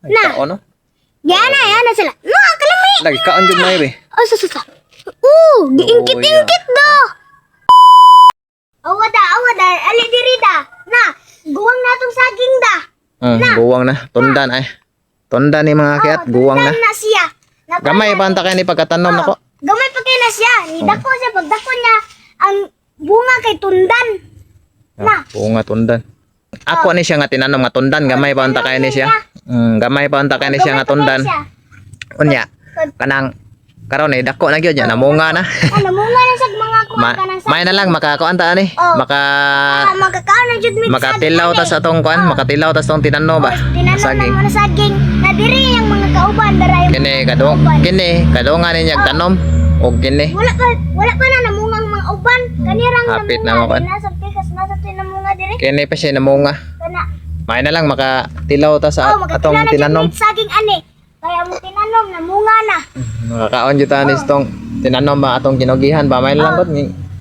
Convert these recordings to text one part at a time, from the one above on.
Na. Kaon no? Gana yana sila. No, kalami. Lagi kaon jud may be. Oh, sususa. Giingkit-ingkit do. Awada, ali diri da. Na, guwang natong saging da. Guwang na. Tundan ay. Tundan ni mga kiat, guwang na. Na siya. Gamay pa anta kay ni pagkatanom nako. Gamay pa kay na siya. Ni dako siya pagdako niya ang bunga kay tundan. Na. Bunga tundan. Ako ni siya nga tinanom nga tundan, gamay pa anta kay ni siya. Gamay pa anta kay ni siya nga tundan. Unya, kanang karon ni dako na gyud nya namunga na. Namunga na sa mga kuwan kanang sa. May na lang makakuan ta ani. Magkakaon na jud mi. Makatilaw ta sa tong kuan, makatilaw ta sa tong tinanom ba. Saging. Na saging. Na diri ang mga kauban daray. Kini kadungan ni nyag tanom og kini. Wala pa na namungang mga uban. Kanirang hapit na mo kuan. Nasa pikas nasa namunga diri. Kini pa siya namunga. Kana. May na lang makatilaw ta sa atong tinanom. Saging ani. Kaya mo tinanom namunga na. Makakaon jud ta ni tong tinanom ba atong ginugihan ba may lang gud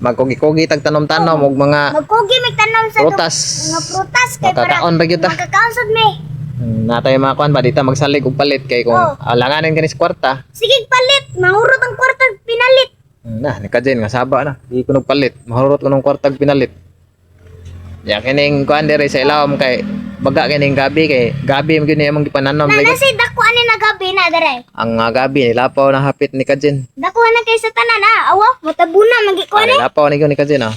magkugi-kugi tag tanom-tanom og mga magkugi mig tanom sa prutas. Mga prutas kay makakaon ba gyud ta? Makakaon sad mi. Natay mga kuan ba dita magsalig og palit kay kung alanganin kani sa kwarta. Sige palit, mahurot ang kwarta pinalit. Ni kadyen nga saba na. Di ko palit, mahurot ko ng kwarta pinalit. Ya kining kuan diri sa ilawom kay baga kining gabi kay gabi mo gyud imong gipananom Na lagi. nasi dako ani na gabi na dere. Ang gabi nilapaw na hapit ni kadyen. Dako na kay sa tanan ha. Awa, matabuna magi ko ni. Nilapaw ni gyud ni kadyen ah.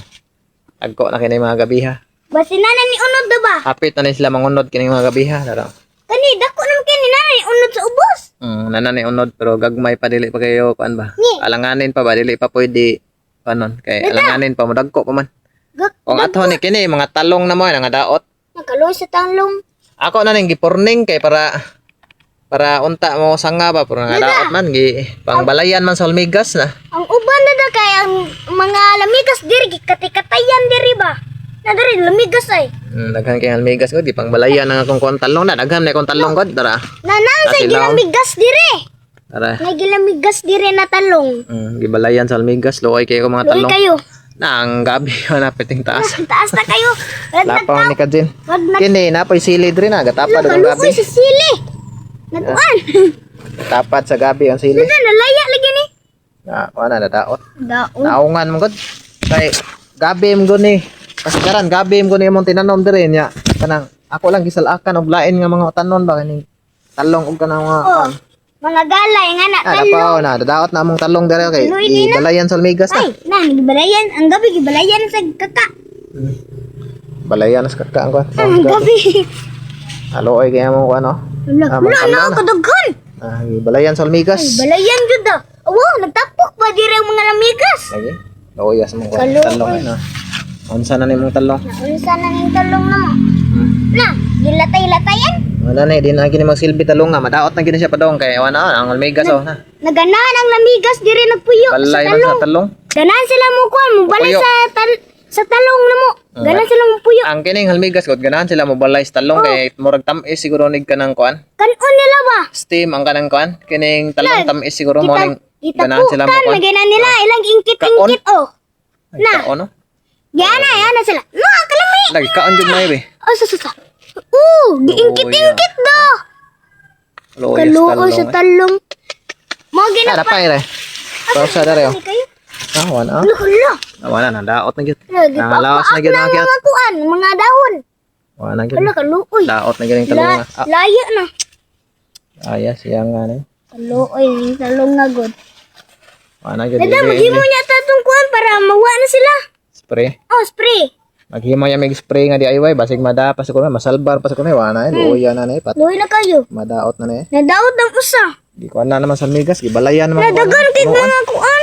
Agko na kini mga gabi ha. Basinana ni unod do ba? Hapit na ni sila mangunod kining mga gabi ha. Dara. Kani dako naman kini na ni unod sa ubos. Nana ni unod pero gagmay pa dili pa kayo kuan ba. Alanganin pa ba dili pa pwede kanon kay alanganin pa modagko pa man. Kung ato ni kini mga talong na mo nga daot. Nakaloy sa talong. Ako na ning giporning kay para unta mo sanga ba pero nga daot man gi pangbalayan man sa almigas na. Ang uban na da kay ang mga lamigas diri gikatikatayan diri ba. Na diri lamigas ay. Daghan kay almigas ko di pangbalayan ang akong kon talong na daghan na akong talong god dara. Nanan sa ginamigas diri. Tara. May gilamigas diri na talong. Gibalayan sa almigas luoy kayo mga talong. Luoy kayo. Na ang gabi na piting taas. Taas na kayo. Lapaw ni kadyen. Kini napoy sili diri na gatapad ang gabi. Lukoy sa sili. Nakuan. Tapad sa gabi ang sili. Nalaya lagi ni. Wala na daot. Daon. Naungan mo gud. Kay gabi mo gud ni. Kasi karan gabi mo gud ni imong tinanom diri nya. Kanang ako lang gisalakan og lain nga mga tanon ba kaning talong og kanang mga mga galay nga na talong. Lapaw na daot na among talong diri kay ibalayan sa almigas na. Ay, gibalayan ang gabi gibalayan sa kaka. Balayan sa kakka ko. Ang gabi. Aloy kaya mo ko ano. Wala na kadaghan. Balayan sa almigas. Balayan jud da. Wow, nagtapok ba diri ang mga lamigas? Lagi. Loyas mo ko talong na. Unsa na nimong talong? Unsa na ning talong na mo? Na, gilatay-latayan. Wala na di na gini magsilbi talong nga madaot na gini siya padong kay wala ang almigas oh na. Naganahan ang lamigas diri nagpuyo sa Balay talong. sa talong. Ganahan sila mo kuan mo balay sa talong na mo. Ganahan sila mo puyo. Ang kining almigas gud ganahan sila mo balay sa talong kay murag tamis siguro nig kanang kuan. Kanon nila ba? Steam ang kanang kuan kining talong tamis siguro mo ning ganahan sila mo kuan. kuan. Maganan nila ilang ingkit-ingkit oh. Na. Kaon no? Yana sila. No, kalami. Lagi kaon jud may be. Oh, sususa. Giingkit-ingkit do. Kaluoy sa talong. Mo Ada ginapa. pa ire. Pausa dere oh. Wala. Hala. Wala na daot na gyud. Nangalawas na gyud ang akyat. Mga kuan, mga dahon. Wala na gyud. Hala kaluoy. Daot na gyud ang talong. Laya na. Ayas siya nga ni. Kaluoy ning talong nga god. Wala na gyud. Dada maghimo niya tatong kuan para mawa na sila. Spray. Oh, spray. Maghimo ya mig spray nga DIY basig mada pa sa kuno masalbar pa sa kuno wala na luya na ni pat. Luoy na kayo. Madaot na ni. Nadaot ang usa. Di ko na naman sa migas gibalayan naman. Nadagan kay mga kuan.